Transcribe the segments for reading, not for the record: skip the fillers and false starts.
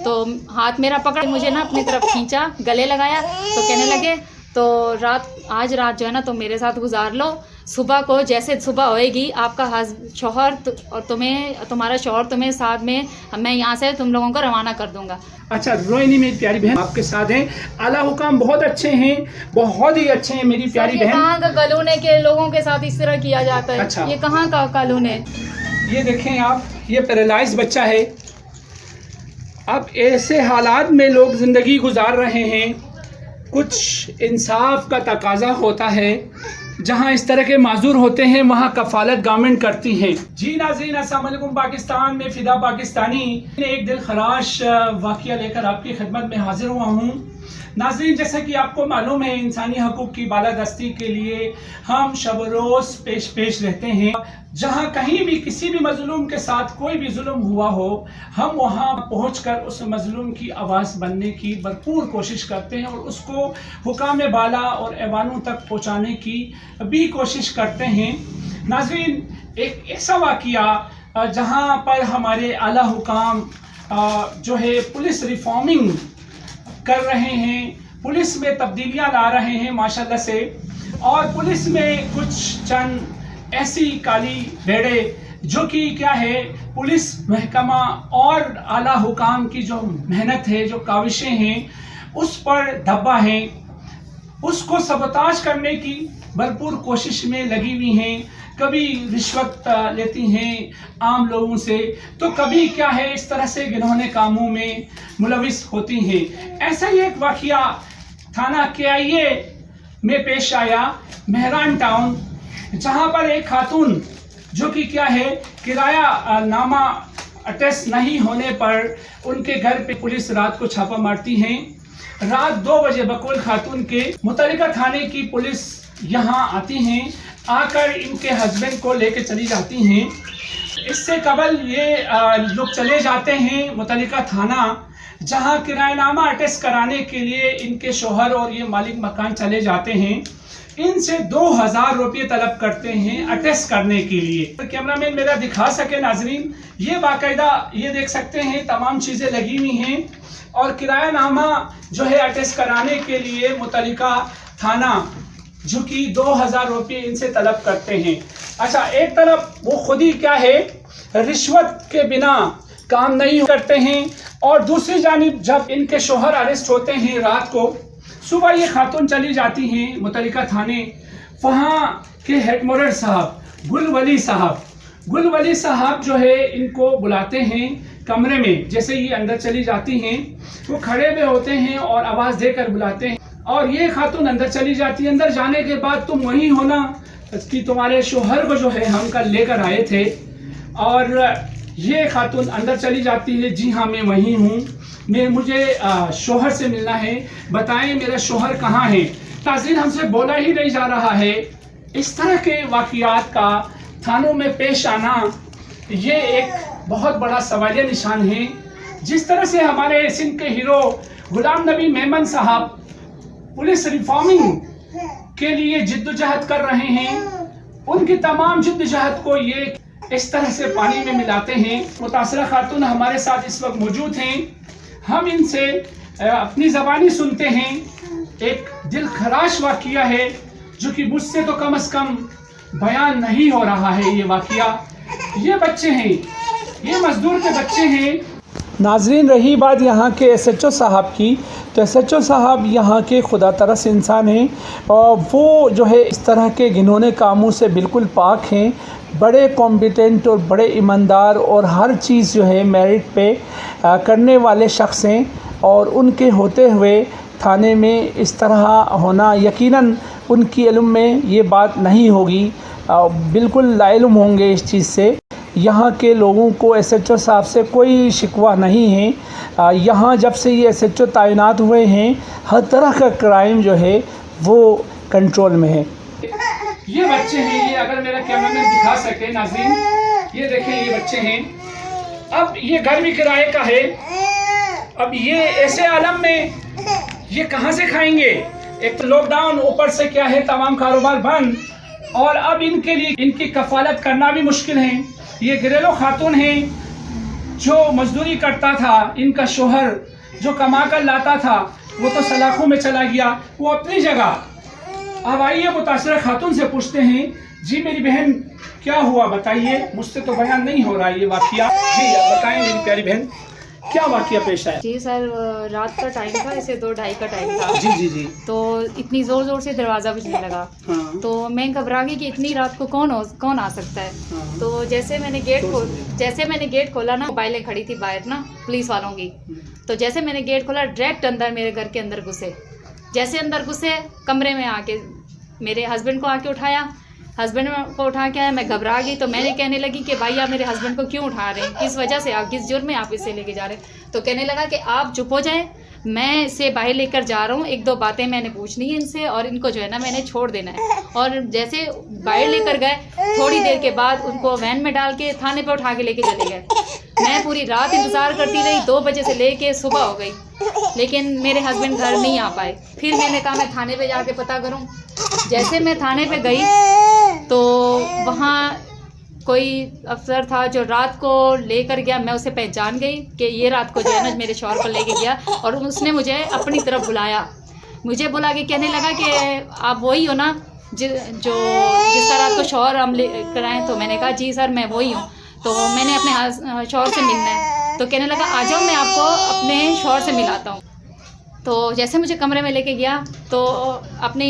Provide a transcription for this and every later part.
तो हाथ मेरा पकड़ मुझे ना अपनी तरफ खींचा, गले लगाया, तो कहने लगे तो आज रात जो है ना तुम मेरे साथ गुजार लो, सुबह को जैसे सुबह होएगी आपका शौहर और तुम्हारा शौहर तुम्हें साथ में मैं यहाँ से तुम लोगों को रवाना कर दूंगा। अच्छा रोहिणी मेरी प्यारी बहन आपके साथ हैं, आला हुकाम बहुत अच्छे हैं, बहुत ही अच्छे हैं मेरी प्यारी बहन। कहाँ का कानून है कि लोगों के साथ इस तरह किया जाता है? अच्छा। ये कहाँ का कानून है? ये देखें आप, ये पैरालाइज बच्चा है। अब ऐसे हालात में लोग ज़िंदगी गुजार रहे हैं, कुछ इंसाफ का तकाजा होता है। जहां इस तरह के माजूर होते हैं वहां कफालत गवर्नमेंट करती है। जी नाज़रीन, अस्सलाम वालेकुम। पाकिस्तान में फ़िदा पाकिस्तानी एक दिल खराश वाक़या लेकर आपकी खिदमत में हाजिर हुआ हूँ। नाज़रीन, जैसा कि आपको मालूम है इंसानी हकूक़ की बालादस्ती के लिए हम शब रोज़ पेश रहते हैं। जहां कहीं भी किसी भी मजलूम के साथ कोई भी जुल्म हुआ हो, हम वहां पहुंचकर उस मजलूम की आवाज़ बनने की भरपूर कोशिश करते हैं और उसको हुकाम बाला और ऐवानों तक पहुंचाने की भी कोशिश करते हैं। नाज़रीन, एक ऐसा वाक़या जहां पर हमारे आला हुकाम जो है पुलिस रिफॉर्मिंग कर रहे हैं, पुलिस में तब्दीलियां ला रहे हैं माशाल्लाह से, और पुलिस में कुछ चंद ऐसी काली भेड़े जो कि क्या है पुलिस महकमा और आला हुकाम की जो मेहनत है, जो काविशें हैं, उस पर धब्बा है, उसको सबताज करने की भरपूर कोशिश में लगी हुई हैं। कभी रिश्वत लेती हैं आम लोगों से, तो कभी क्या है इस तरह से घिनौने कामों में मुलविस होती हैं। ऐसा ही एक वाक़या थाना KIA में पेश आया, मेहरान टाउन, जहां पर एक खातून जो कि क्या है किराया नामा अटेस्ट नहीं होने पर उनके घर पे पुलिस रात को छापा मारती है। रात 2 बजे बकौल खातून के मुतल्लिका थाने की पुलिस यहाँ आती हैं, आकर इनके हस्बैंड को लेके चली जाती हैं। इससे कबल ये लोग चले जाते हैं मुतल्लिका थाना, जहाँ किरायानामा अटेस्ट कराने के लिए इनके शौहर और ये मालिक मकान चले जाते हैं। इनसे 2000 रुपये तलब करते हैं अटेस्ट करने के लिए। तो कैमरामैन मेरा दिखा सके नाजरीन, ये बाकायदा ये देख सकते हैं तमाम चीज़ें लगी हुई हैं, और किरायानामा जो है अटेस्ट कराने के लिए मुतल्लिका थाना जो कि 2000 रुपये इनसे तलब करते हैं। अच्छा, एक तरफ वो खुद ही क्या है रिश्वत के बिना काम नहीं करते हैं, और दूसरी जानिब जब इनके शौहर अरेस्ट होते हैं रात को, सुबह ये खातून चली जाती हैं मुतल्लिका थाने। वहाँ के हेड मोरर साहब गुलवली साहब जो है इनको बुलाते हैं कमरे में। जैसे ये अंदर चली जाती हैं वो खड़े हुए होते हैं और आवाज़ देकर बुलाते हैं, और ये खातून अंदर चली जाती है। अंदर जाने के बाद तुम वही हो ना कि तुम्हारे शौहर को जो है हम कल लेकर आए थे, और ये खातून अंदर चली जाती है, जी हाँ मैं वही हूँ, मुझे शौहर से मिलना है, बताएं मेरा शौहर कहाँ है। नाज़रीन, हमसे बोला ही नहीं जा रहा है। इस तरह के वाक़यात का थानों में पेश आना ये एक बहुत बड़ा सवालिया निशान है। जिस तरह से हमारे सिंध के हीरो गुलाम नबी मेमन साहब पुलिस रिफॉर्मिंग के लिए जिद्दोजहद कर रहे हैं, उनकी तमाम जिद्दोजहद को ये इस तरह से पानी में मिलाते हैं। मुतासरा खातून हमारे साथ इस वक्त मौजूद हैं, हम इनसे अपनी ज़बानी सुनते हैं। एक दिल खराश वाक़या है जो कि मुझसे तो कम से कम बयान नहीं हो रहा है। ये वाक़या, ये बच्चे हैं, ये मजदूर के बच्चे हैं। नाजरीन, रही बात यहाँ के SHO साहब की, तो SHO साहब यहाँ के खुदा तरस इंसान हैं, और वो जो है इस तरह के घिनौने कामों से बिल्कुल पाक हैं, बड़े कॉम्पिटेंट और बड़े ईमानदार और हर चीज़ जो है मेरिट पे करने वाले शख्स हैं। और उनके होते हुए थाने में इस तरह होना, यकीनन उनकी इल्म में ये बात नहीं होगी, बिल्कुल लाइल्म होंगे इस चीज़ से। यहाँ के लोगों को SHO साहब से कोई शिकवा नहीं है। यहाँ जब से ये SHO तैनात हुए हैं, हर तरह का क्राइम जो है वो कंट्रोल में है। ये बच्चे हैं, ये अगर मेरा कैमरामैन दिखा सके नाज़रीन, ये देखें ये बच्चे हैं। अब ये घर भी किराए का है। अब ये ऐसे आलम में ये कहाँ से खाएंगे? एक तो लॉकडाउन, ऊपर से क्या है तमाम कारोबार बंद, और अब इनके लिए इनकी कफालत करना भी मुश्किल है। ये घरेलू खातून हैं, जो मजदूरी करता था, इनका शोहर जो कमा कर लाता था, वो तो सलाखों में चला गया, वो अपनी जगह। अब आइए मुतासरा खातून से पूछते हैं, जी मेरी बहन क्या हुआ बताइए, मुझसे तो बयान नहीं हो रहा ये वाकया। जी बताएं मेरी प्यारी बहन, क्या वाकया पेश आया? जी सर, रात का टाइम था, इसे 2-2:30 का टाइम था। जी जी जी। तो इतनी ज़ोर ज़ोर से दरवाज़ा बजने लगा। हाँ। तो मैं घबरा गई कि इतनी रात को कौन आ सकता है। हाँ। तो जैसे मैंने गेट खोला ना, मोबाइलें खड़ी थी बाहर ना पुलिस वालों की। तो जैसे मैंने गेट खोला, डायरेक्ट अंदर मेरे घर के अंदर घुसे। जैसे अंदर घुसे, कमरे में आके मेरे हस्बैंड को आके उठाया। हस्बैंड को उठा के आया, मैं घबरा गई। तो मैंने कहने लगी कि भाई आप मेरे हस्बैंड को क्यों उठा रहे हैं, किस वजह से, आप किस जुर्म में आप इसे लेके जा रहे हैं। तो कहने लगा कि आप चुप हो जाएं, मैं इसे बाहर लेकर जा रहा हूँ, 1-2 बातें मैंने पूछनी है इनसे और इनको जो है ना मैंने छोड़ देना है। और जैसे बाहर लेकर गए, थोड़ी देर के बाद उनको वैन में डाल के थाने पर उठा के लेके चले गए। मैं पूरी रात इंतज़ार करती रही, 2 बजे से लेके सुबह हो गई, लेकिन मेरे हस्बैंड घर नहीं आ पाए। फिर मैंने कहा मैं थाने पे जाके पता करूं। जैसे मैं थाने पे गई तो वहाँ कोई अफसर था जो रात को लेकर गया। मैं उसे पहचान गई कि ये रात को जो है ना मेरे शौहर को लेके गया, और उसने मुझे अपनी तरफ बुलाया। मुझे बुला के कहने लगा कि आप वही हो ना जिसका रात को शौहर हम ले कर आए। तो मैंने कहा जी सर मैं वही हूँ, तो मैंने अपने शौहर से मिलना है। तो कहने लगा आ जाओ मैं आपको अपने शौहर से मिलाता हूँ। तो जैसे मुझे कमरे में लेके गया तो अपनी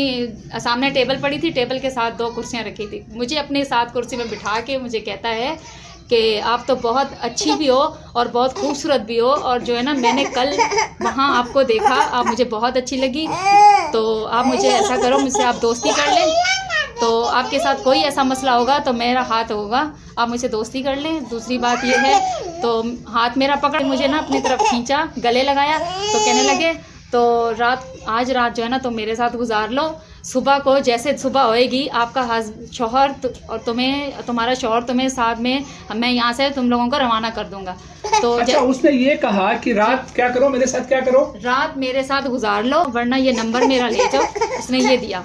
सामने टेबल पड़ी थी, टेबल के साथ 2 कुर्सियाँ रखी थी। मुझे अपने साथ कुर्सी में बिठा के मुझे कहता है कि आप तो बहुत अच्छी भी हो और बहुत खूबसूरत भी हो, और जो है ना मैंने कल वहाँ आपको देखा, आप मुझे बहुत अच्छी लगी, तो आप मुझे ऐसा करो मुझसे आप दोस्ती कर लें, तो आपके साथ कोई ऐसा मसला होगा तो मेरा हाथ होगा, आप मुझसे दोस्ती कर लें। दूसरी बात ये है, तो हाथ मेरा पकड़ मुझे ना अपनी तरफ खींचा, गले लगाया। तो कहने लगे तो आज रात जो है ना तुम मेरे साथ गुजार लो, सुबह को जैसे सुबह होएगी आपका शौहर और तुम्हारा शौहर तुम्हें साथ में मैं यहाँ से तुम लोगों को रवाना कर दूंगा। तो अच्छा, उसने ये कहा कि रात क्या करो, मेरे साथ क्या करो, रात मेरे साथ गुजार लो, वरना ये नंबर मेरा ले जाओ। उसने ये दिया,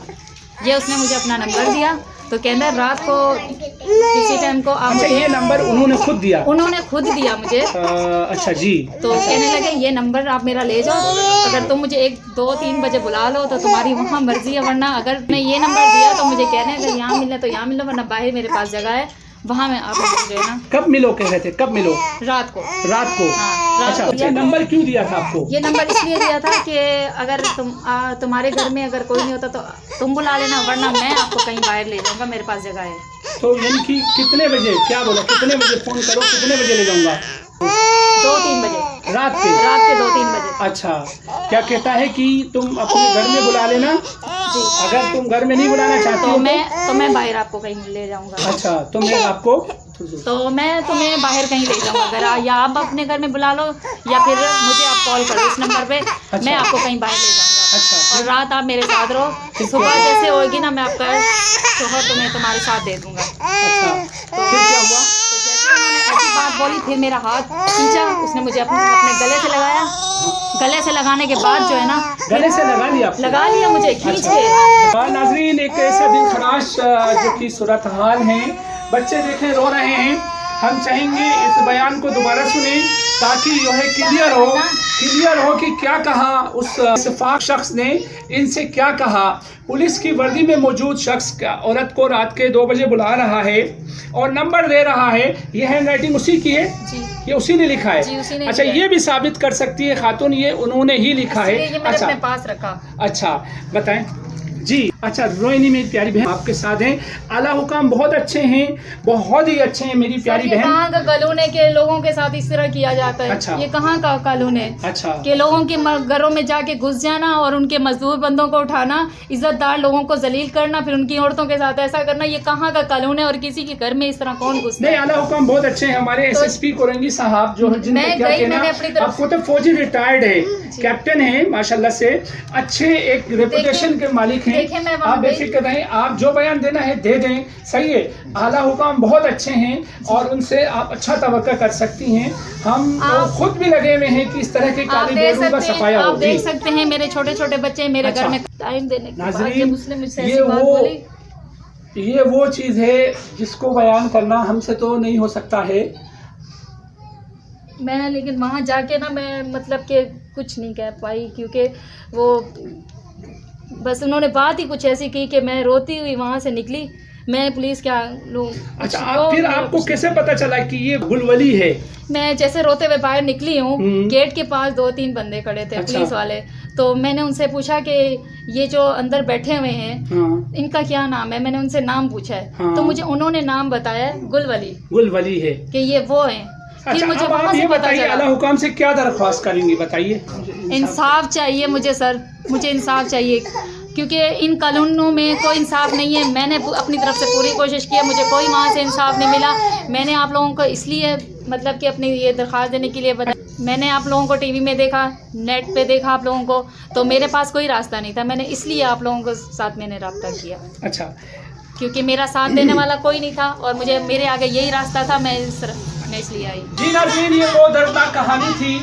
ये उसने मुझे अपना नंबर दिया। तो कहना रात को किसी टाइम को आप अच्छा, ये नंबर उन्होंने खुद दिया? उन्होंने खुद दिया मुझे। अच्छा जी। तो कहने लगे ये नंबर आप मेरा ले जाओ, अगर तुम मुझे 1-2-3 बजे बुला लो तो तुम्हारी वहाँ मर्जी है, वरना अगर मैं ये नंबर दिया तो मुझे कहने अगर यहाँ मिलना तो यहाँ मिलो, वरना बाहर मेरे पास जगह है वहाँ में आप जो है ना। कब मिलो कह रहे थे, कब मिलो? रात को। रात को? हाँ, अच्छा, ये नंबर क्यों दिया था आपको? ये नंबर इसलिए दिया था कि अगर तुम्हारे घर में अगर कोई नहीं होता तो तुम बुला लेना, वरना मैं आपको कहीं बाहर ले जाऊंगा, मेरे पास जगह है। तो यानी कि कितने बजे, क्या बोला, कितने बजे फोन करो, कितने बजे ले जाऊंगा? 2-3 बजे रात के 2-3 बजे। अच्छा, क्या कहता है कि तुम अपने घर में बुला लेना जी, अगर तुम घर में नहीं बुलाना चाहती हो तो मैं बाहर आपको कहीं ले जाऊंगा। अच्छा, तो मैं आपको मैं तुम्हें बाहर कहीं ले जाऊंगा, अगर या आप अपने घर में बुला लो या फिर मुझे आप कॉल करो इस नंबर पे। अच्छा। मैं आपको कहीं बाहर ले जाऊंगा। अच्छा, और रात आप मेरे साथ रहो, सुबह जैसे होगी ना मैं आपका शौहर तुम्हारे साथ दे दूंगा। अच्छा, तो फिर क्या हुआ? तो जैसे उन्होंने ऐसी बात बोली, फिर मेरा हाथ खींचा, उसने मुझे अपने गले से लगाया। गले से लगाने के बाद जो है ना, गले से लगा लिया? लगा लिया मुझे खींच अच्छा। के। नाजरीन, एक ऐसा दिल खराश जो कि सूरत हाल है, बच्चे देखें रो रहे हैं। हम चाहेंगे इस बयान को दोबारा सुने ताकि जो है क्लियर हो कि क्या कहा उस शफाक शख्स ने, इनसे क्या कहा। पुलिस की वर्दी में मौजूद शख्स औरत को रात के 2 बजे बुला रहा है और नंबर दे रहा है। ये हैंड राइटिंग उसी की है जी, ये उसी ने लिखा है जी, उसी ने अच्छा, ये भी साबित कर सकती है खातून ये उन्होंने ही लिखा है। ये मैंने अच्छा, अपने पास रखा। अच्छा बताएं जी। अच्छा, रोहिणी मेरी प्यारी बहन आपके साथ हैं, आला हुकाम बहुत अच्छे हैं, बहुत ही अच्छे हैं मेरी प्यारी बहन। कहाँ का कानून है कि लोगों के साथ इस तरह किया जाता है? अच्छा। ये कहाँ का कानून है? अच्छा, कि लोगों के घरों में जाके घुस जाना और उनके मजदूर बंदों को उठाना, इज्जतदार लोगों को जलील करना, फिर उनकी औरतों के साथ ऐसा करना, ये कहाँ का कानून है? और किसी के घर में इस तरह कौन घुसता है? नहीं, आला हुकाम बहुत अच्छे हैं हमारे SSP कोरंगी साहब जो मैं क्या कहना, मैंने अपनी तरफ आपको तो फौजी रिटायर्ड है, कैप्टन है माशाल्लाह से, अच्छे एक रेपुटेशन के मालिक हैं। आप बेफिक्र रहें, आप जो बयान देना है दे दें, सही है। आला हुकाम बहुत अच्छे हैं और उनसे आप अच्छा तवक्का कर सकती हैं। हम खुद भी लगे हुए हैं कि इस तरह के काली बेड़ों का सफाया हो। आप देख सकते हैं मेरे छोटे छोटे बच्चे मेरे घर में टाइम देने के बाद जब उसने मुझसे ऐसी बात बोली। ये वो चीज़ है जिसको बयान करना हमसे तो नहीं हो सकता है। मैं लेकिन वहाँ जाके ना मैं मतलब कि कुछ नहीं कह पाई, क्योंकि वो बस उन्होंने बात ही कुछ ऐसी की कि मैं रोती हुई वहाँ से निकली। मैं पुलिस क्या लूँ। अच्छा, फिर आपको कैसे पता चला कि ये गुलवली है? मैं जैसे रोते हुए बाहर निकली हूँ, गेट के पास 2-3 बंदे खड़े थे, अच्छा। पुलिस वाले। तो मैंने उनसे पूछा कि ये जो अंदर बैठे हुए हैं, हाँ। इनका क्या नाम है? मैंने उनसे नाम पूछा है। हाँ। तो मुझे उन्होंने नाम बताया गुलवली, गुलवली है कि ये वो हैं। फिर अच्छा, मुझे अब वहाँ आप से ये पता बताइए, चला। आला हुकाम से क्या दरख्वास्त करेंगी, बताइए। इंसाफ चाहिए मुझे सर, मुझे इंसाफ चाहिए, क्योंकि इन कानूनों में कोई इंसाफ नहीं है। मैंने अपनी तरफ से पूरी कोशिश की है, मुझे कोई वहाँ से इंसाफ नहीं मिला। मैंने आप लोगों को इसलिए मतलब कि अपनी ये दरख्वास्त देने के लिए मैंने आप लोगों को टीवी में देखा, नेट पे देखा आप लोगों को, तो मेरे पास कोई रास्ता नहीं था। मैंने इसलिए आप लोगों के साथ मैंने रब्ता किया। अच्छा, क्योंकि मेरा साथ देने वाला कोई नहीं था और मुझे मेरे आगे यही रास्ता था, मैं इसलिए आई। जी नाज़रीन, ये वो दर्दनाक कहानी थी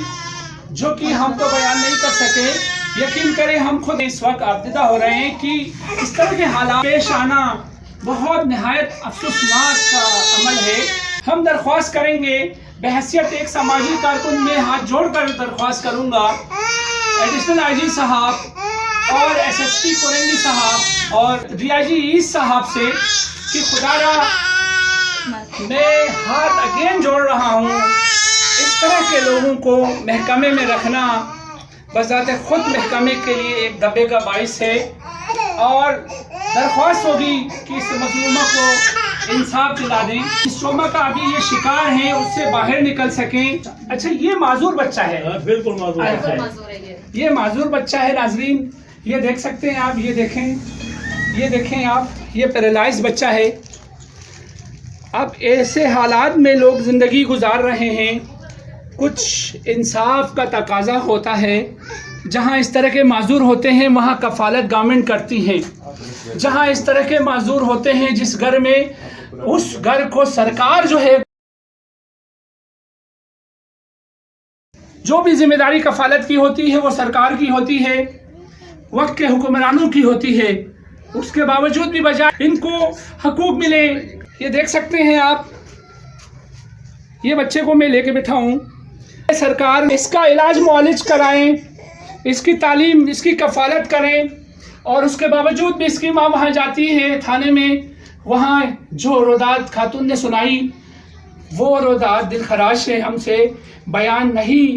जो कि हम तो बयान नहीं कर सके। यकीन करें, हम खुद इस वक्त आबदिदा हो रहे हैं कि इस तरह के हालात पेश आना बहुत निहायत अफसोसनाक का अमल है। हम दरख्वास्त करेंगे, बहैसियत एक समाजी कारकुन में हाथ जोड़कर दरख्वास्त करूंगा एडिशनल आईजी साहब और एसएसपी कोरंगी साहब और डीआईजी ईस्ट साहब से कि खुदारा मैं हाथ अगेन जोड़ रहा हूँ, इस तरह के लोगों को महकमे में रखना बज़ाते खुद महकमे के लिए एक दबे का बाइस है। और दरख्वास्त होगी कि इस मजलूमा को इंसाफ दिला दें, इस शोमा का अभी ये शिकार हैं उससे बाहर निकल सकें। अच्छा, ये माजूर बच्चा है? बिल्कुल माजूर है। ये माजूर बच्चा है नाजरीन, ये देख सकते हैं आप, ये देखें आप, ये पैरालाइज बच्चा है। अब ऐसे हालात में लोग ज़िंदगी गुजार रहे हैं, कुछ इंसाफ का तकाजा होता है। जहाँ इस तरह के माजूर होते हैं वहाँ कफ़ालत गवर्नमेंट करती है। जहाँ इस तरह के माजूर होते हैं जिस घर में, उस घर को सरकार जो है, जो भी जिम्मेदारी कफ़ालत की होती है वो सरकार की होती है, वक्त के हुक्मरानों की होती है। उसके बावजूद भी बजाय इनको हकूक मिले। ये देख सकते हैं आप, ये बच्चे को मैं लेके बैठा हूँ। सरकार इसका इलाज मुआलिज कराएं, इसकी तालीम, इसकी कफ़ालत करें, और उसके बावजूद भी इसकी माँ वहाँ जाती है थाने में। वहाँ जो रोदात खातून ने सुनाई, वो रोदात दिल खराश है, हमसे बयान नहीं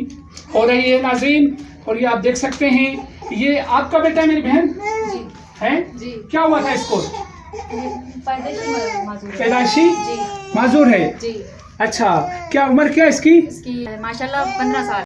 हो रही है नाज़रीन। और ये आप देख सकते हैं, ये आपका बेटा है, मेरी बहन जी है जी। क्या हुआ था इसको? पैदाइशी जी माजूर है। जी। अच्छा, क्या उम्र क्या इसकी? इसकी माशाल्लाह 15 साल।